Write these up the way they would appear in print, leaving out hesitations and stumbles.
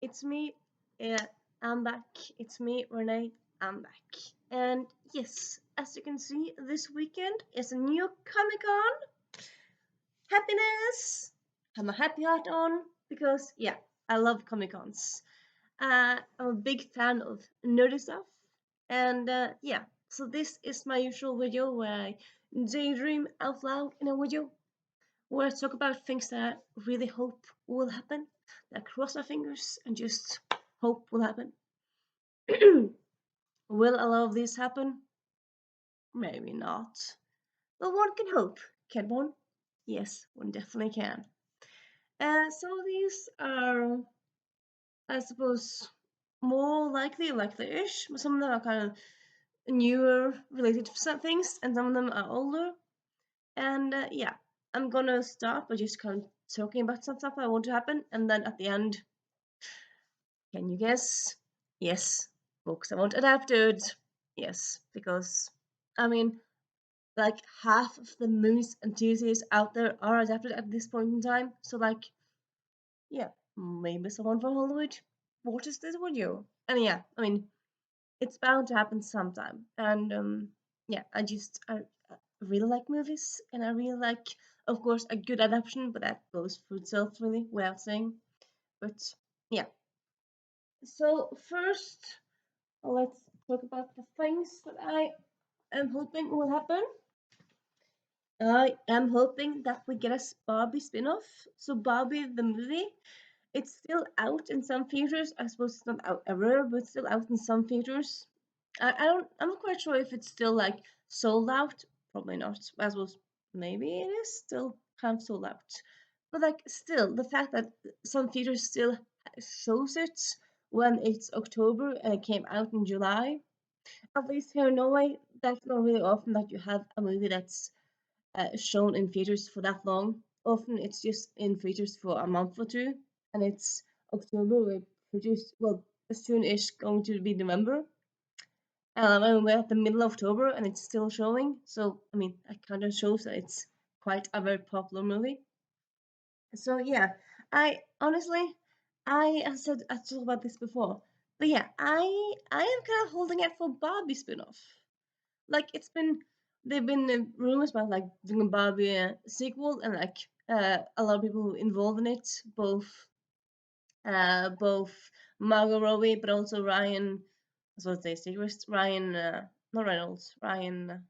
It's me. I'm back. It's me, Renee. I'm back. And yes, as you can see, this weekend is a new Comic Con. Happiness. Have my happy heart on because yeah, I love Comic Cons. I'm a big fan of nerdy stuff, and yeah. So this is my usual video where I daydream out loud in a video where I talk about things that I really hope will happen. That I cross my fingers and just hope will happen. Will a lot of this happen? Maybe not. But one can hope, can one? Yes, one definitely can. Some of these are, I suppose, more likely-ish, but some of them are kind of newer, related to some things, and some of them are older. And yeah, I'm gonna start by just kind of talking about some stuff I want to happen, and then at the end, can you guess? Yes, books I want adapted. Yes, because I mean, like half of the movies and TV series out there are adapted at this point in time. So like, yeah, maybe someone from Hollywood watches this video. And yeah, I mean, it's bound to happen sometime. And yeah, I really like movies, and I really like, of course, a good adaptation, but that goes for itself really without saying. But yeah, so first, let's talk about the things that I am hoping will happen. I am hoping that we get a Barbie spin-off. So Barbie the movie, it's still out in some theaters. I suppose it's not out everywhere, but it's still out in some theaters. I'm not quite sure if it's still like sold out. Probably not. I suppose maybe it is still kind of sold out. But like still, the fact that some theaters still shows it when it's October and it came out in July. At least here in Norway, that's not really often that you have a movie that's shown in theaters for that long. Often it's just in theaters for a month or two, and it's October. We produced well as soon-ish going to be November. And we're at the middle of October and it's still showing. So I mean, that kind of shows that it's quite a very popular movie. So yeah, I honestly, I talked about this before, but yeah, I am kind of holding out for Barbie spin-off. Like there've been rumors about like doing a Barbie sequel, and like a lot of people involved in it, both Margot Robbie, but also Ryan, I was going to say Seacrest, Ryan, not Reynolds, Ryan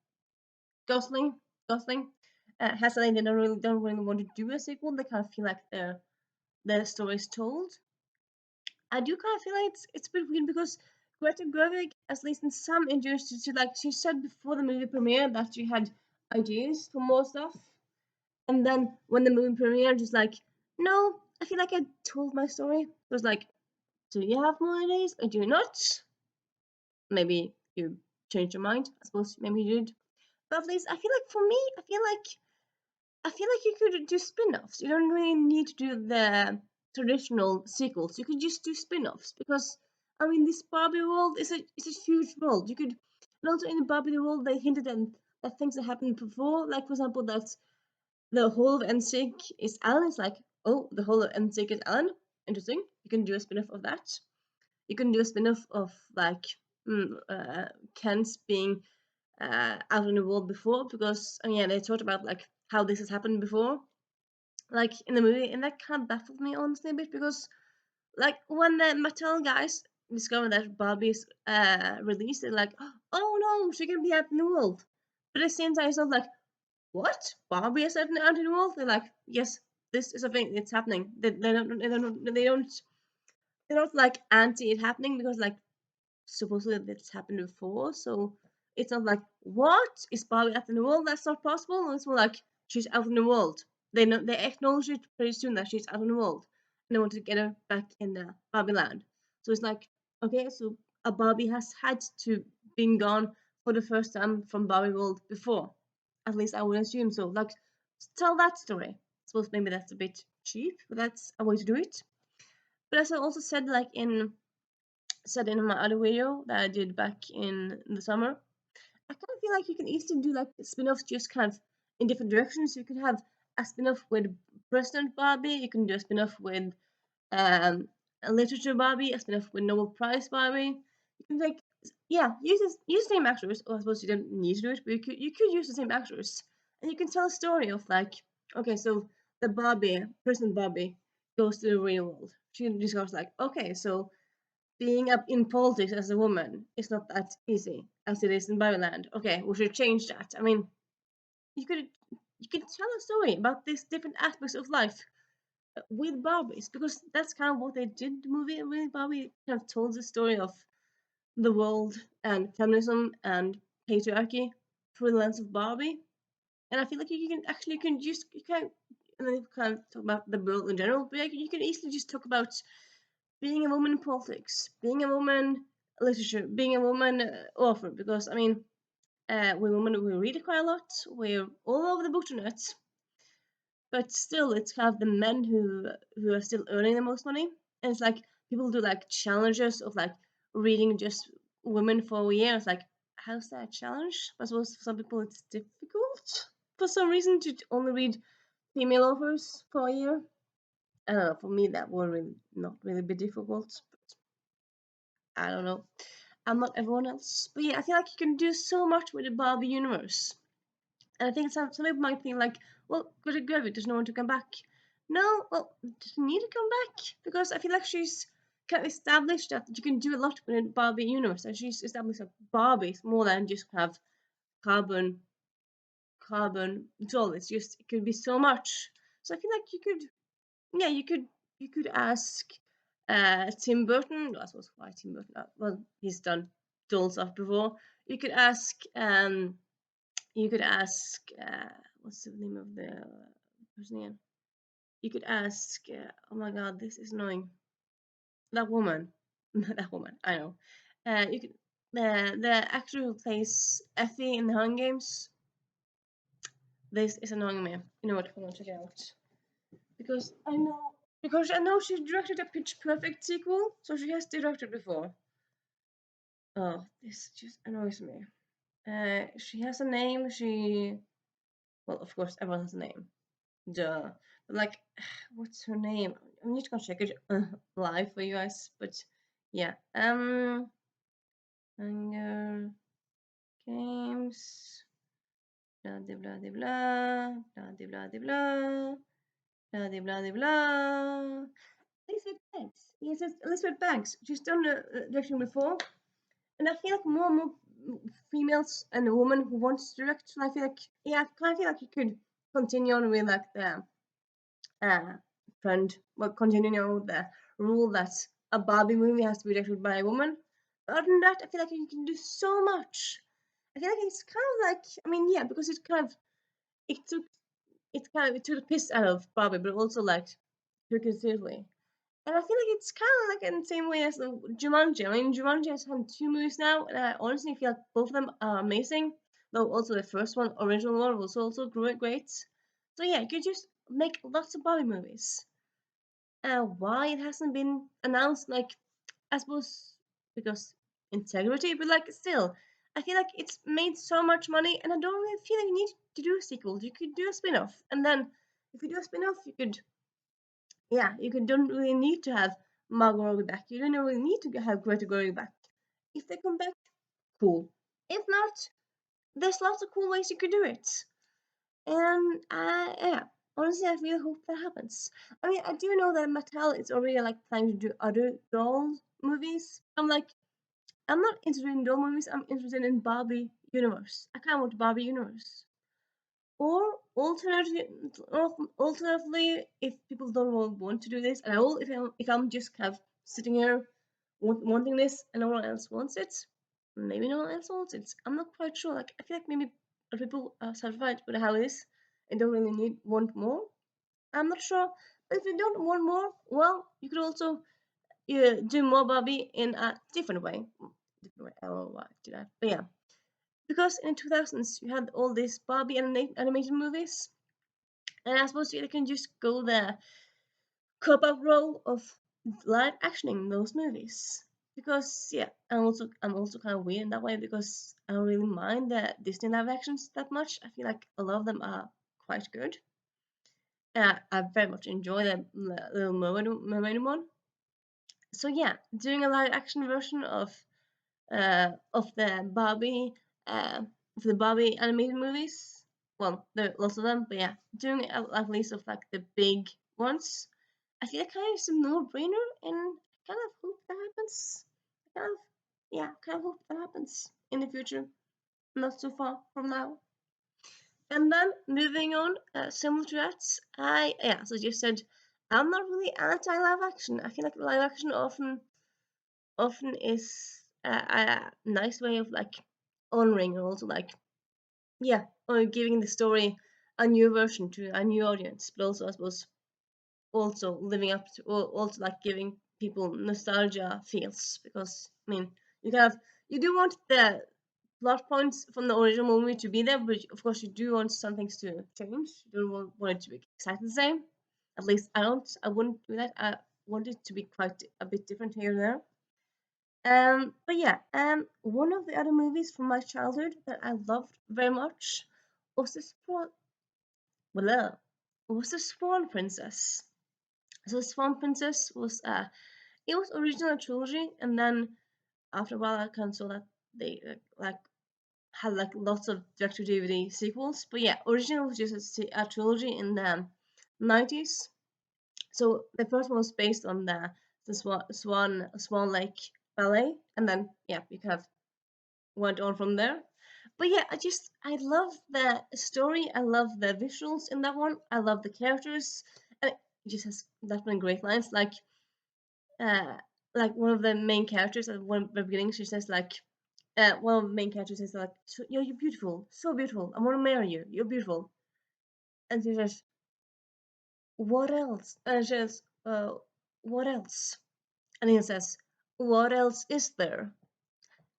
Gosling, Gosling, has said they don't really want to do a sequel. They kind of feel like their story is told. I do kind of feel like it's a bit weird because Greta Gerwig, at least in some interviews, she said before the movie premiere that she had ideas for more stuff, and then when the movie premiered, just like, no, I feel like I told my story. It was like, do you have more ideas or do you not? Maybe you changed your mind. I suppose maybe you did. But at least I feel like for me, I feel like you could do spin-offs. You don't really need to do the traditional sequels. You could just do spin-offs because I mean this Barbie world is a huge world. You could, and also in the Barbie world they hinted at things that happened before, like for example that the whole of NSYNC is Alan. It's like, oh, the whole of NSYNC is Alan. Interesting. You can do a spin-off of that. You can do a spin-off of like Ken's being out in the world before because yeah, they talked about like how this has happened before, like in the movie, and that kind of baffled me honestly a bit because like when the Mattel guys discovered that Barbie's released, they're like, oh no, she can be out in the world. But at the same time, it's not like, what? Barbie is out in the world? They're like, yes, this is a thing. It's happening. They're not like anti it happening because like supposedly that's happened before. So it's not like, what is Barbie out in the world? That's not possible. It's more like she's out in the world. They acknowledge it pretty soon that she's out in the world, and they want to get her back in the Barbie land. So it's like, okay, so a Barbie has had to been gone for the first time from Barbie world before. At least I would assume so. Like, tell that story. I suppose maybe that's a bit cheap, but that's a way to do it. But as I also said in my other video that I did back in the summer, I kind of feel like you can easily do like spin-offs just kind of in different directions. You could have a spin-off with President Barbie. You can do a spin-off with a literature Barbie, a spin-off with Nobel Prize Barbie. You can like, yeah, use the same actors. Or I suppose you don't need to do it, but you could use the same actors, and you can tell a story of like, okay, so the Barbie person Barbie goes to the real world. She discovers like, okay, so being up in politics as a woman is not that easy as it is in Barbieland. Okay, we should change that. I mean, you could you could tell a story about these different aspects of life with Barbies, because that's kind of what they did in the movie with Barbie. Kind of told the story of the world and feminism and patriarchy through the lens of Barbie. And I feel like you can actually you can and then you kind of talk about the world in general, but like, you can easily just talk about being a woman in politics, being a woman in literature, being a woman author. Because I mean, we women we read quite a lot. We're all over the internet, but still it's kind of the men who are still earning the most money. And it's like people do like challenges of like reading just women for a year. It's like, how's that a challenge? I suppose for some people it's difficult for some reason to only read female authors for a year. I don't know, for me that would really not really be difficult, but I don't know, I'm not everyone else. But yeah, I feel like you can do so much with the Barbie universe. And I think some people might think like, well, Greta Gerwig, there's no one to come back. No, well, doesn't need to come back, because I feel like she's kind of established that you can do a lot within the Barbie universe, and she's established that Barbie's more than just have carbon it's all. It's just it could be so much. So I feel like you could, yeah, you could ask Tim Burton. I suppose why Tim Burton? Well, he's done doll stuff before. You could ask you could ask what's the name of the person again? You could ask oh my god, this is annoying. That woman. That woman, I know. You could the actor who plays Effie in the Hunger Games. This is annoying me. You know what? I'm gonna check it out. Because I know she directed a Pitch Perfect sequel, so she has directed before. Oh, this just annoys me. She has a name. Well, of course, everyone has a name. Duh. But like, what's her name? I need to go check it live for you guys. But yeah, Hunger Games. Blah de blah de blah. Blah de blah de blah. Blah de blah de blah. Elizabeth Banks. Yes, it's Elizabeth Banks. She's done directing before, and I feel like more and more females and a woman who wants to direct. And I feel like, yeah, I kind of feel like you could continue on with like the uh, trend, well, continuing on with the rule that a Barbie movie has to be directed by a woman. But other than that, I feel like you can do so much. I feel like it's kind of like, I mean, yeah, because it took it took the piss out of Barbie, but also like took it seriously. And I feel like it's kind of like in the same way as the Jumanji. I mean, Jumanji has had 2 movies now, and I honestly feel like both of them are amazing. Though also the first one, original one, was also great. So yeah, you could just make lots of Barbie movies. Why it hasn't been announced, like, I suppose because integrity, but like still, I feel like it's made so much money, and I don't really feel like you need to do a sequel. You could do a spin-off, and then if you do a spin-off, you could, yeah, don't really need to have Margot Robbie back. You don't really need to have Greta Gerwig back. If they come back, cool. If not, there's lots of cool ways you could do it. And yeah, honestly, I really hope that happens. I mean, I do know that Mattel is already like planning to do other doll movies. I'm not interested in doll movies. I'm interested in Barbie universe. I kind of want Barbie universe. Or alternatively, if people don't want to do this, and I will, if I'm just kind of sitting here wanting this and no one else wants it, maybe no one else wants it. I'm not quite sure. Like I feel like maybe other people are satisfied with how it is and don't really want more. I'm not sure. But if you don't want more, well, you could also do more Barbie in a different way. Different way. I don't know why I do that, but yeah, because in the 2000s you had all these Barbie animated movies, and I suppose you can just go the cop-out role of live actioning those movies. Because yeah, I'm also kind of weird in that way, because I don't really mind the Disney live actions that much. I feel like a lot of them are quite good. I very much enjoy the Little Mermaid one. So yeah, doing a live action version of the Barbie of the Barbie animated movies. Well, there are lots of them, but yeah, doing it at least of like the big ones. I feel like kind of it's a no-brainer, and I kind of hope that happens. I kind of yeah, kind of hope that happens in the future, not so far from now. And then moving on, similar to that, I yeah, as I just said, I'm not really anti live action. I feel like live action often is a nice way of like honoring and also like yeah, or giving the story a new version to a new audience, but also I suppose also living up to or also like giving people nostalgia feels because I mean you do want the plot points from the original movie to be there, but of course you do want some things to change. You don't want it to be exactly the same. At least I don't. I wouldn't do that. I want it to be quite a bit different here and there. But yeah, one of the other movies from my childhood that I loved very much was well, was the Swan Princess. So Swan Princess was it was original trilogy, and then after a while I kind of saw that they like had like lots of direct to DVD sequels. But yeah, original was just a trilogy in the 90s. So the first one was based on the Swan Lake ballet, and then yeah, you kind of went on from there. But yeah, I love the story. I love the visuals in that one. I love the characters. And it just has that many great lines. Uh, like one of the main characters at one the beginning, she says like, one of the main characters says like, You're beautiful, so beautiful. I want to marry you. You're beautiful." And she says, "What else?" And she says, "What else?" And he says, "What else is there?"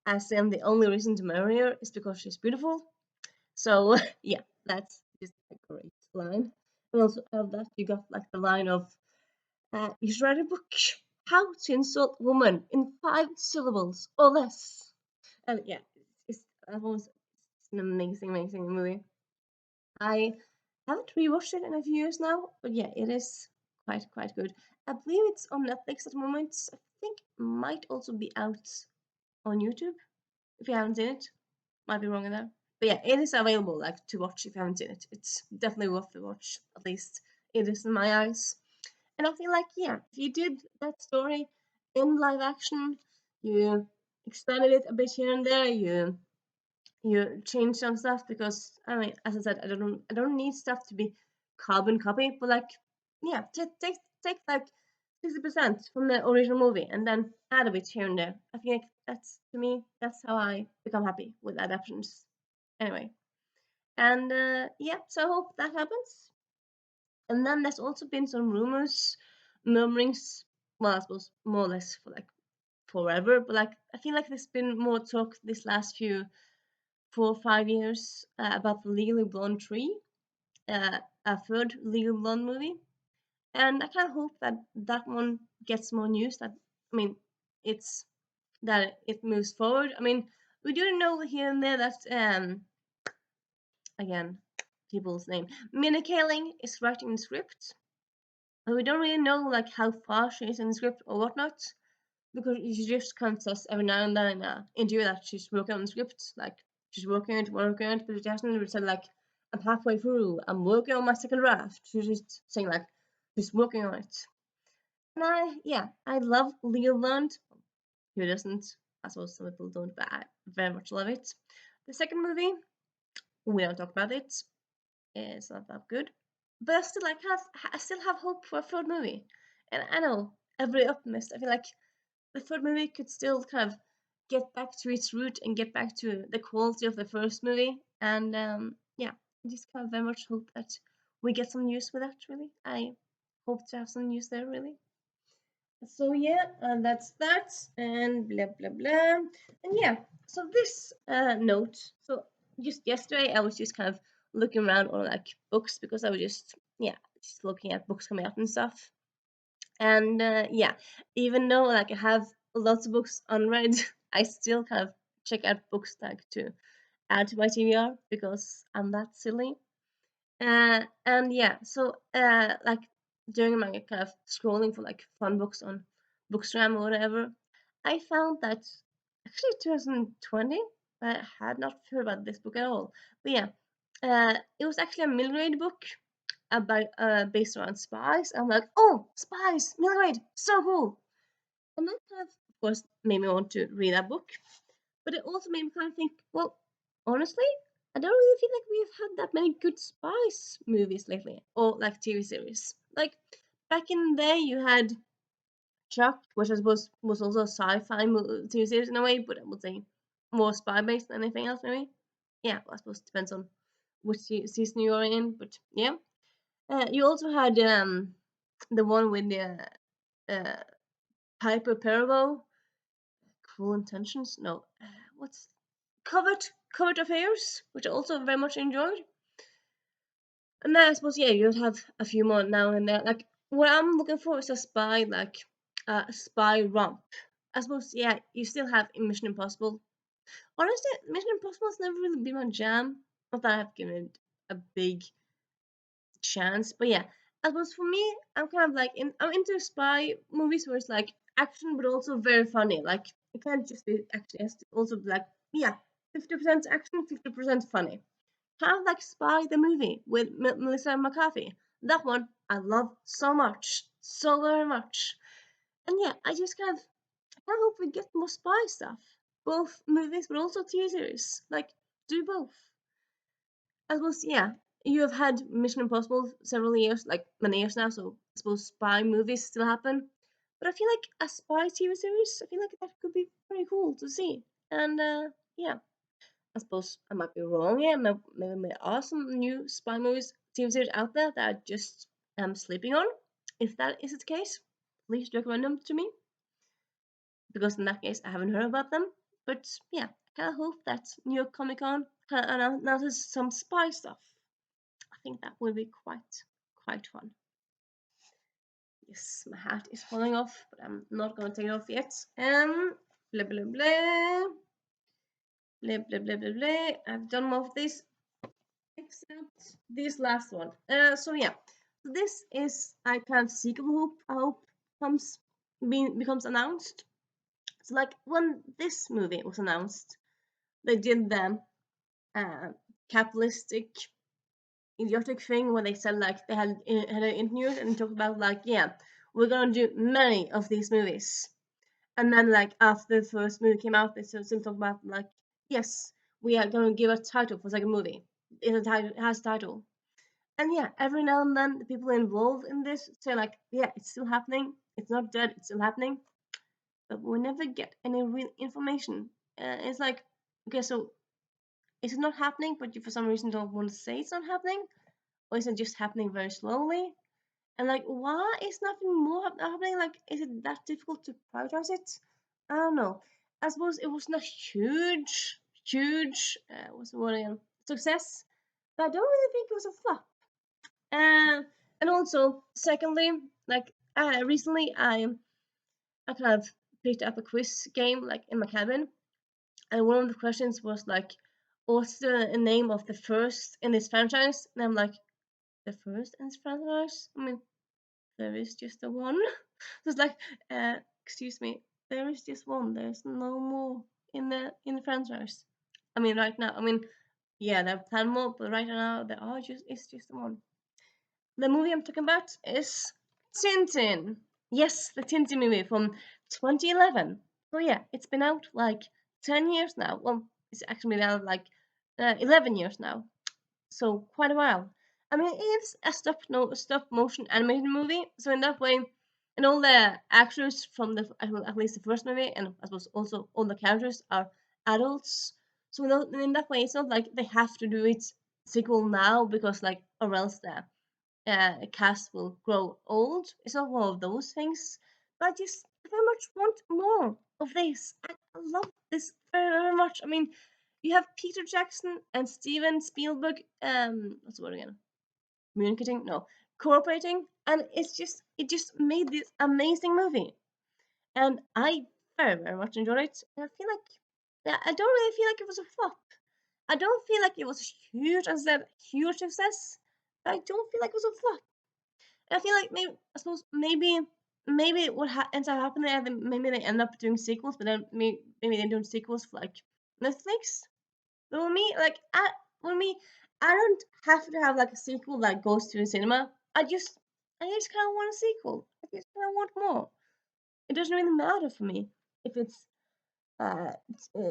As in the only reason to marry her is because she's beautiful. So yeah, that's just a great line. And also out of that, you got like the line of, "You should write a book, How to Insult Woman in 5 syllables or less." And yeah, that was it's an amazing movie. I haven't rewatched it in a few years now, but yeah, it is quite good. I believe it's on Netflix at the moment. I think it might also be out on YouTube if you haven't seen it. Might be wrong in there. But yeah, it is available like to watch if you haven't seen it. It's definitely worth the watch. At least it is in my eyes. And I feel like yeah, if you did that story in live action, you expanded it a bit here and there, you change some stuff because I mean, as I said, I don't need stuff to be carbon copy, but like yeah, take like 60% from the original movie and then add a bit here and there. I think that's to me that's how I become happy with adaptations. Anyway, and yeah, so I hope that happens. And then there's also been some rumors, murmurings. Well, I suppose more or less for like forever, but like I feel like there's been more talk this last few 4 or 5 years about the Legally Blonde 3, a third Legally Blonde movie, and I kind of hope that that one gets more news. That I mean, it's that it moves forward. I mean, we do know here and there that again, people's name, Minna Kaling is writing the script, but we don't really know like how far she is in the script or whatnot. Because she just kind of says every now and then in an interview that she's working on the script, like she's working on it, but she hasn't really said like I'm halfway through, I'm working on my second draft. She's just saying like she's working on it. And I love Leland. Who doesn't? I suppose some people don't, but I very much love it. The second movie, we don't talk about it. It's not that good, but I still have hope for a third movie. And I know every optimist. I feel like the third movie could still kind of get back to its root and get back to the quality of the first movie. And yeah, I just kind of very much hope that we get some news with that. Really, I hope to have some news there. Really. So yeah, that's that, and blah blah blah, and yeah. So this note. So just yesterday, I was just kind of looking around on like books because I was just looking at books coming out and stuff. And yeah, even though like I have lots of books unread, I still kind of check out books like to add to my TBR because I'm that silly. And yeah, so like during my kind of scrolling for like fun books on bookstgram or whatever, I found that actually 2020, I had not heard about this book at all. But yeah, it was actually a middle grade book about based around spies. I'm like, oh, spies, middle grade, so cool. And that kind of course, made me want to read that book. But it also made me kind of think, well, honestly, I don't really feel like we've had that many good spies movies lately, or like TV series. Like back in the day, you had Chuck, which I suppose was also a sci-fi TV series in a way, but I would say more spy-based than anything else, maybe. Yeah, well, I suppose it depends on which season you are in, but yeah. You also had the one with the uh, Piper Perabo, Cruel Intentions. No, what's Covert Affairs, which I also very much enjoyed. And then I suppose yeah, you'd have a few more now and there. Like what I'm looking for is a spy, like a spy romp. I suppose yeah, you still have in Mission Impossible. Honestly, Mission Impossible has never really been my jam. Not that I've given it a big chance, but yeah. I suppose for me, I'm kind of like I'm into spy movies where it's like action, but also very funny. Like it can't just be action; it has to also be like yeah, 50% action, 50% funny. Kind of like Spy the movie with Melissa McCarthy. That one I love so much, so very much. And yeah, I hope we get more spy stuff, both movies but also TV series. Like do both. I suppose yeah, you have had Mission Impossible several years, like many years now. So I suppose spy movies still happen. But I feel like a spy TV series, I feel like that could be pretty cool to see. And yeah. I suppose I might be wrong here. Maybe there are some new spy movies, TV series out there that I just am sleeping on. If that is the case, please recommend them to me because in that case I haven't heard about them. But yeah, I kind of hope that New York Comic Con kind of announces some spy stuff. I think that will be quite fun. Yes, my hat is falling off, but I'm not gonna take it off yet. Blah blah blah. Blah blah blah blah blah. I've done more of this except this last one. So yeah, so this is I kind of sequel hope. I hope comes becomes announced. So like when this movie was announced, they did the uh, capitalistic idiotic thing where they said like they had an interview and talked about like yeah we're gonna do many of these movies, and then like after the first movie came out they still talk about like yes we are gonna give a title for the second movie. It has a title. And yeah, every now and then the people involved in this say like, yeah, it's still happening. It's not dead. It's still happening. But we never get any real information. It's like, okay, so is it not happening, but you for some reason don't want to say it's not happening, or is it just happening very slowly? And like, why is nothing more happening? Like, is it that difficult to prioritize it? I don't know. I suppose it wasn't a huge, what's the word again? Success. But I don't really think it was a flop. Uh, and also, secondly, like recently, I kind of picked up a quiz game like in my cabin, and one of the questions was like, "What's the name of the first in this franchise?" And I'm like, "The first in this franchise? I mean, there is just the one." So it's like, "Excuse me, there is just one. There's no more in the franchise." I mean, right now, I mean, yeah, there are 10 more, but right now there are just it's just the one. The movie I'm talking about is Tintin. Yes, the Tintin movie from 2011. So yeah, it's been out like 10 years now. Well, it's actually been out like 11 years now. So quite a while. I mean, it's a stop motion animated movie. So in that way, and all the actors from the at least the first movie, and I suppose also all the characters are adults. So in that way, it's not like they have to do it sequel now because like or else the cast will grow old. It's not one of those things. But I just very much want more of this. I love this very much. I mean, you have Peter Jackson and Steven Spielberg. What's the word again? Communicating? No, cooperating, and it just made this amazing movie, and I very much enjoyed it. And I feel like yeah, I don't really feel like it was a flop. I don't feel like it was huge, as I said, huge success. But I don't feel like it was a flop. I feel like maybe I suppose maybe maybe what ends up happening is maybe they end up doing sequels, but then maybe they do sequels for like Netflix. But with me, like with me, I don't have to have like a sequel that goes to the cinema. I just kind of want a sequel. I just kind of want more. It doesn't really matter for me if it's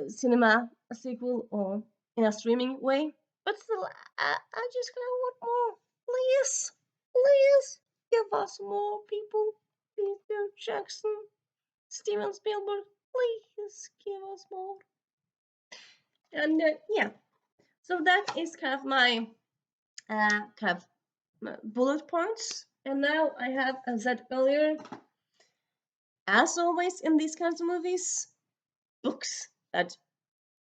cinema, a sequel, or in a streaming way. But still, I just kind of want more. Please, please give us more people. Peter Jackson, Steven Spielberg, please give us more. And yeah, so that is kind of my kind of bullet points. And now I have, as I said earlier, as always in these kinds of movies, books that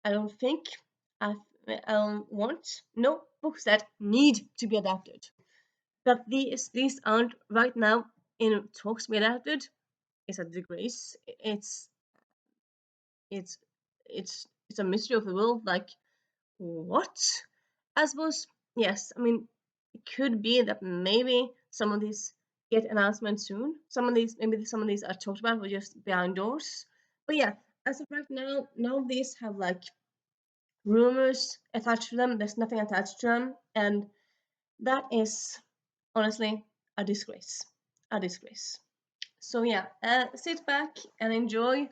I don't think I want. No, books that need to be adapted. That these aren't right now in talks to be adapted is a disgrace. It's it's a mystery of the world. Like what? I suppose yes. I mean, it could be that maybe some of these get announcements soon. Some of these are talked about, but just behind doors. But yeah, as of right now, none of these have like rumors attached to them. There's nothing attached to them, and that is honestly a disgrace. A disgrace. So yeah, sit back and enjoy.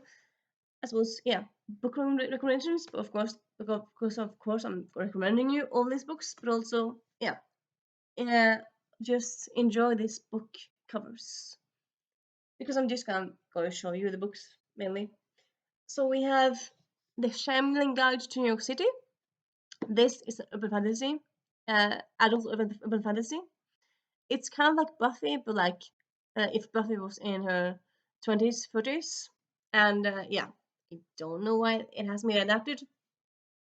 I suppose yeah, book recommendations. But of course, I'm recommending you all these books. But also yeah, just enjoy these book covers because I'm just going to show you the books mainly. So we have the Shambling Guide to New York City. This is an urban fantasy, adult urban fantasy. It's kind of like Buffy, but like if Buffy was in her 20s, 30s. And yeah, I don't know why it hasn't been adapted.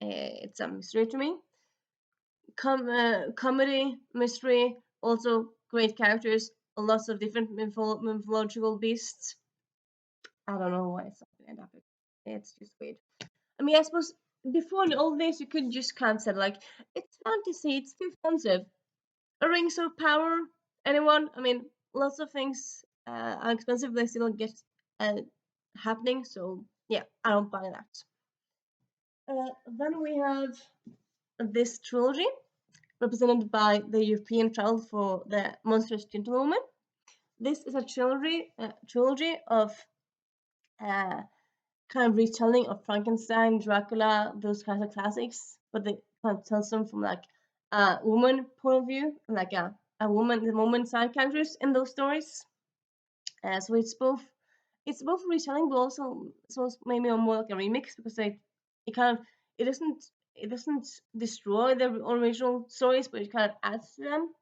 It's a mystery to me. Comedy, mystery, also great characters, lots of different mythological beasts. I don't know why it's not been adapted. It's just weird. I mean, I suppose before in the old days, you could just kind of say like, it's fantasy, it's too expensive. A rings of power, anyone? I mean, lots of things are expensive, they still get uh, happening. So yeah, I don't buy that. Then we have this trilogy represented by the European title for the Monstrous Gentlewoman. This is a trilogy of uh, kind of retelling of Frankenstein, Dracula, those kinds of classics, but they kind of tells them from like a woman point of view, like a woman, the woman side characters in those stories. So it's both retelling, but also it's maybe more like a remix because it kind of it doesn't destroy the original stories, but it kind of adds to them.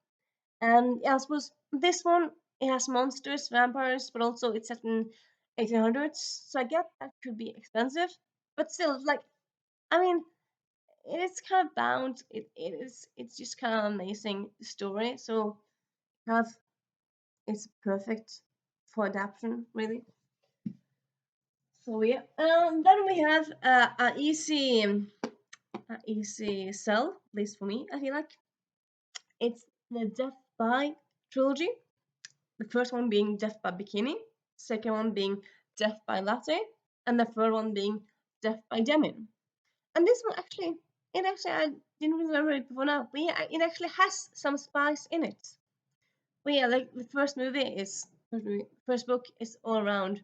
And yeah, I suppose this one it has monsters, vampires, but also it's set in 1800s. So I get that could be expensive, but still, like I mean, it's kind of bound. It's just kind of amazing story. So have it's perfect for adaptation, really. So yeah, then we have a easy sell, at least for me. I feel like it's the Death by trilogy. The first one being Death by Bikini, second one being Death by Latte, and the third one being Death by Denim. And this one actually, I didn't remember it before now, but yeah, it actually has some spice in it. But yeah, like the first book is all around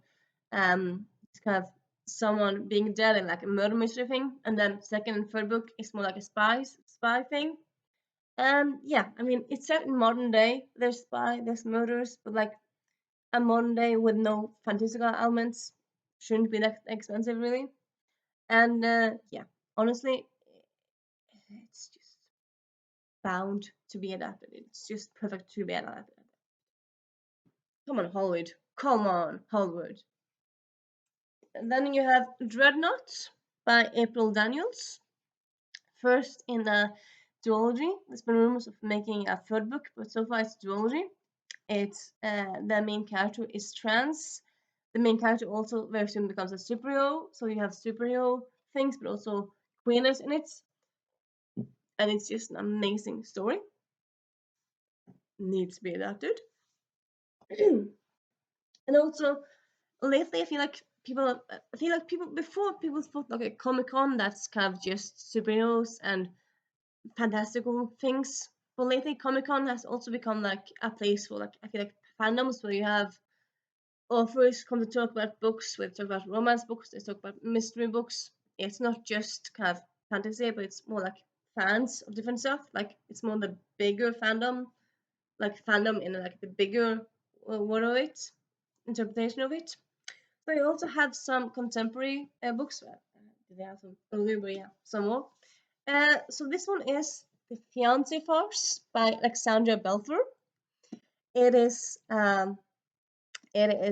it's kind of someone being dead and like a murder mystery thing, and then second and third book is more like a spy thing. And yeah, I mean it's set in modern day. There's murders, but like a modern day with no fantastical elements shouldn't be that expensive really. And yeah, honestly, it's just bound to be adapted. It's just perfect to be adapted. Come on, Hollywood. Come on, Hollywood. And then you have Dreadnought by April Daniels. First in the duology. There's been rumors of making a third book, but so far it's duology. It's the main character is trans. The main character also very soon becomes a superhero. So you have superhero things, but also queerness in it. And it's just an amazing story. Needs to be adapted. And also lately, I feel like people before people thought like a Comic-Con that's kind of just superheroes and fantastical things. But lately, Comic-Con has also become like a place for like I feel like fandoms where you have authors come to talk about books. We talk about romance books. They talk about mystery books. It's not just kind of fantasy, but it's more like fans of different stuff. Like it's more the bigger fandom, like fandom in like the bigger word of it, interpretation of it. So you also have some contemporary books. They have some earlier, but yeah, some more. So this one is The Fiancé Farce by Alexandra Belfer. It is um, a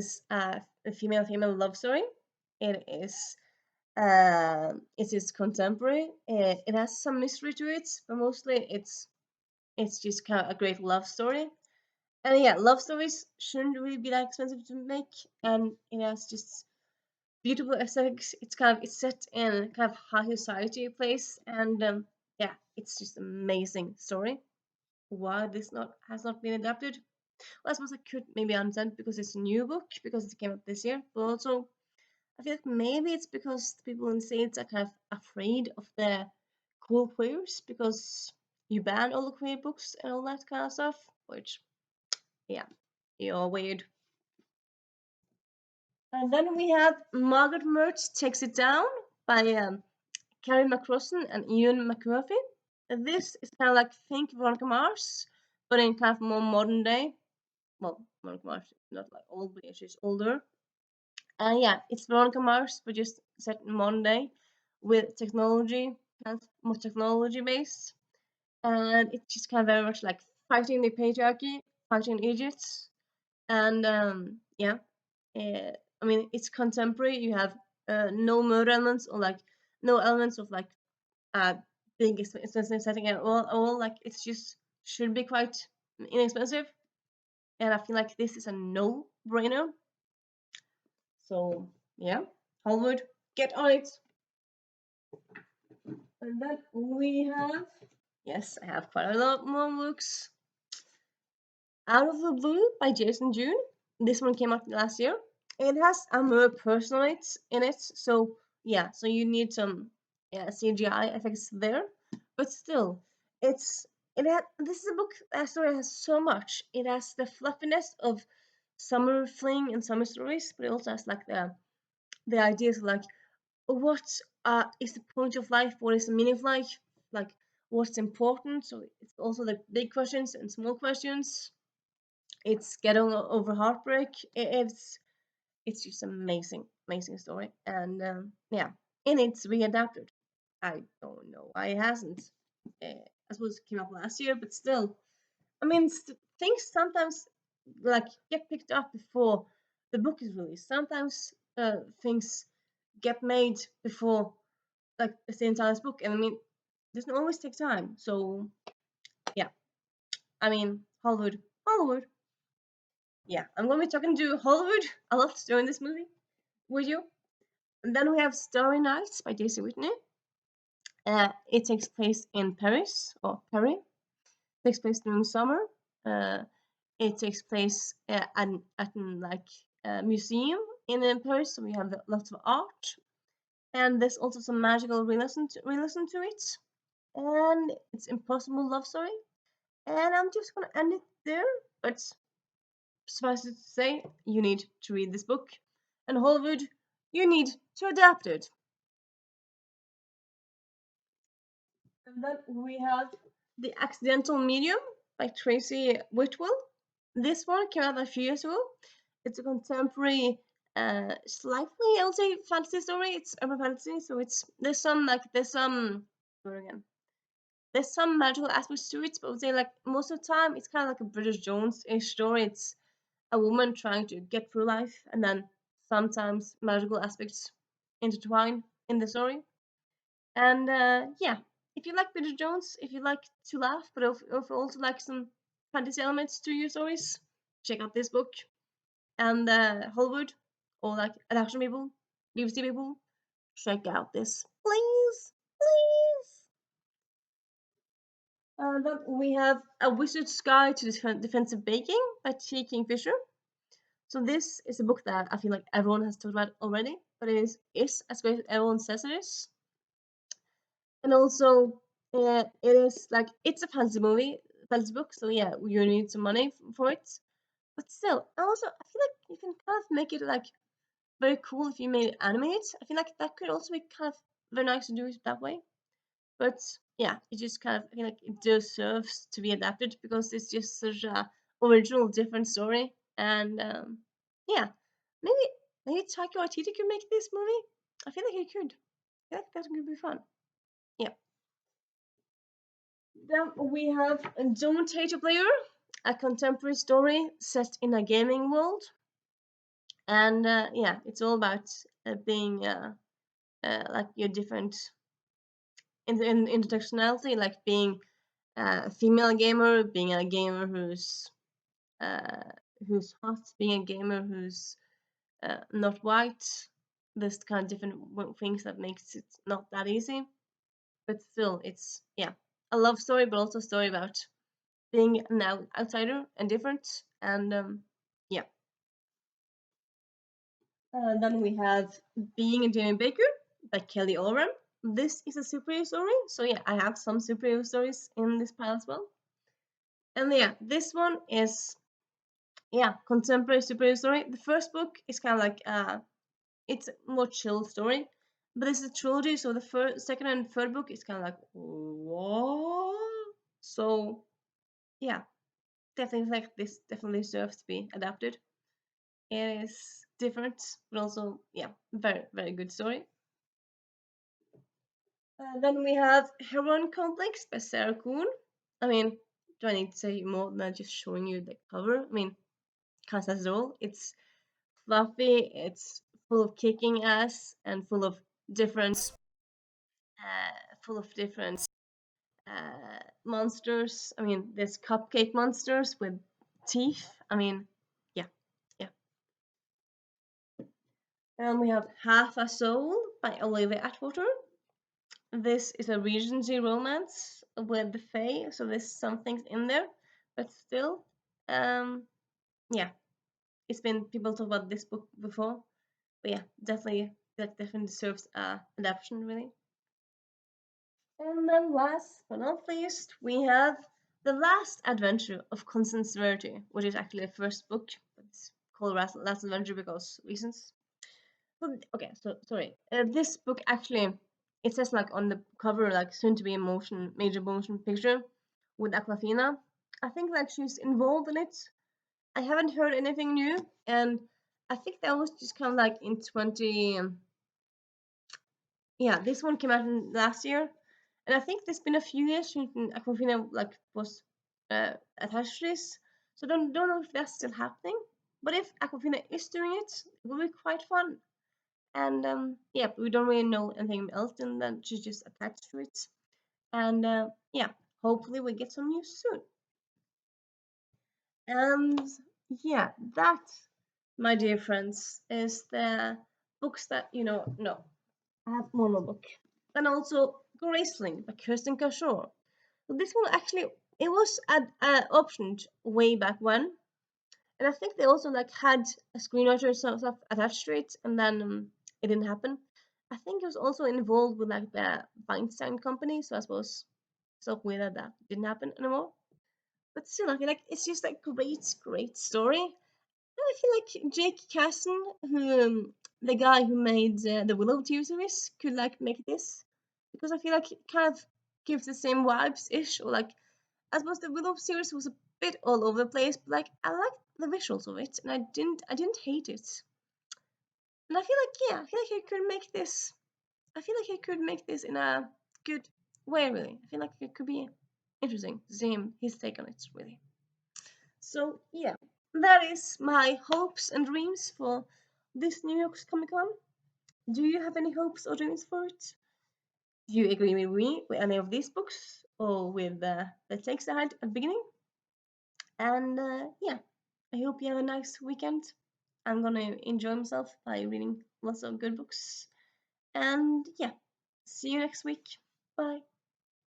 female love story. It is contemporary. It has some mystery to it, but mostly it's just kind of a great love story. And yeah, love stories shouldn't really be that expensive to make, and it has just beautiful aesthetics. It's set in kind of high society place, and yeah, it's just amazing story. Why this not has not been adapted? Well, I suppose I could maybe understand because it's a new book because it came out this year, but also I feel like maybe it's because the people in the States are kind of afraid of the cool queers because you ban all the queer books and all that kind of stuff, which yeah, you're weird. And then we have Margaret Murch Takes It Down by Carrie McCrossan and Ian McMurphy. This is kind of like think Veronica Mars, but in kind of more modern day. Well, Veronica Mars is not like old, but she's older. Yeah, it's Veronica Mars, but just set in modern day with technology, kind of more technology based. And it's just kind of very much like fighting the patriarchy, fighting idiots. And yeah, uh, I mean, it's contemporary. You have no murder elements or like no elements of like uh, big expensive setting at all. Like it's just should be quite inexpensive, and I feel like this is a no-brainer. So yeah, Hollywood, get on it. And then we have yes, I have quite a lot more books. Out of the Blue by Jason June. This one came out last year. It has a more personal in it, so yeah, so you need some CGI effects there, but still, it's this is a book that story has so much. It has the fluffiness of summer fling and summer stories, but it also has like the ideas of like what is the point of life, what is the meaning of life, like what's important. So it's also the big questions and small questions. It's getting over heartbreak. It's just amazing story, and yeah, and it's readapted. I don't know why it hasn't. I suppose it came up last year, but still, I mean, things sometimes like get picked up before the book is released. Sometimes things get made before like the entire book, and I mean, it doesn't always take time. So yeah, I mean, Hollywood. Yeah, I'm gonna be talking to Hollywood a lot during this movie with you. And then we have Starry Nights by Daisy Whitney. It takes place in Paris or Paris. It takes place during summer. Uh, it takes place at like a museum in Paris, so we have lots of art, and there's also some magical realism to it, and it's impossible love story. And I'm just gonna end it there, but suffice it to say, you need to read this book, and Hollywood, you need to adapt it. And then we have The Accidental Medium by Tracy Whitwell. This one came out a few years ago. It's a contemporary, slightly, I would say, fantasy story. It's urban fantasy, so there's some magical aspects to it, but I would say like most of the time it's kind of like a British Jones-ish story. It's a woman trying to get through life, and then sometimes magical aspects intertwine in the story. And yeah, if you like Peter Jones, if you like to laugh, but if you also like some fantasy elements to your stories, check out this book. And Hollywood, or like adaptation people, BBC people, check out this, please, please. Then we have A Wizard's Guide to Defensive Baking by T. Kingfisher. So this is a book that I feel like everyone has talked about already, but it is as great as everyone says it is. And also, it is like it's a fantasy book. So yeah, you need some money for it. But still, and also I feel like you can kind of make it like very cool if you made it animated. I feel like that could also be kind of very nice to do it that way. But yeah, it just kind of I feel like it deserves to be adapted because it's just such a original, different story. And yeah, maybe Taika Waititi could make this movie. I feel like he could. I feel like that could be fun. Yeah. Then we have Don't Hate Your Player, a contemporary story set in a gaming world. And yeah, it's all about being like your different in intersectionality, like being a female gamer, being a gamer who's hot, being a gamer who's not white. There's kind of different things that makes it not that easy, but still, it's yeah, a love story, but also a story about being an outsider and different, and yeah. Then we have Being a Jamie Baker by Kelly Oram. This is a superhero story, so yeah, I have some superhero stories in this pile as well. And yeah, this one is yeah, contemporary superhero story. The first book is kind of like it's a more chill story, but this is a trilogy, so the first, second, and third book is kind of like what? So yeah, definitely like this definitely deserves to be adapted. It is different, but also yeah, very good story. Then we have Heron Complex by Sarah Kuhn. I mean, do I need to say more than just showing you the cover? I mean, can't say it all. It's fluffy, it's full of kicking ass, and full of different monsters. I mean, there's cupcake monsters with teeth. I mean, yeah, yeah. And we have Half a Soul by Olivia Atwater. This is a Regency romance with the Fae, so there's some things in there, but still, um, yeah, it's been people talk about this book before, but yeah, definitely that definitely deserves a adaptation, really. And then last but not least, we have The Last Adventure of Constance Verity, which is actually the first book, but it's called Last Adventure because reasons. Okay, so sorry. This book actually, it says like on the cover, like soon to be a major motion picture with Aquafina. I think like she's involved in it. I haven't heard anything new, and I think that was just kind of like in 20. Yeah, this one came out in last year, and I think there's been a few years since Aquafina like was attached to this. So don't know if that's still happening. But if Aquafina is doing it, it will be quite fun. And yeah, we don't really know anything else than that she's just attached to it. And yeah, hopefully we get some news soon. And yeah, that, my dear friends, is the books that no. I have one more book. And also Graceling by Kirsten Cashore. So this one actually it was optioned way back when, and I think they also like had a screenwriter stuff attached to it, and then it didn't happen. I think it was also involved with like the Weinstein company, so I suppose it's so weird that that didn't happen anymore. But still, I feel like it's just a great story. And I feel like Jake Kasdan, who the guy who made the Willow TV series, could like make this because I feel like it kind of gives the same vibes ish, or like I suppose the Willow series was a bit all over the place, but like I liked the visuals of it, and I didn't hate it. And I feel like yeah, I feel like I could make this. I feel like I could make this in a good way, really. I feel like it could be interesting to see his take on it, really. So yeah, that is my hopes and dreams for this New York's Comic Con. Do you have any hopes or dreams for it? Do you agree with me with any of these books or with the takes I had at the beginning? And yeah, I hope you have a nice weekend. I'm gonna enjoy myself by reading lots of good books. And yeah, see you next week. Bye.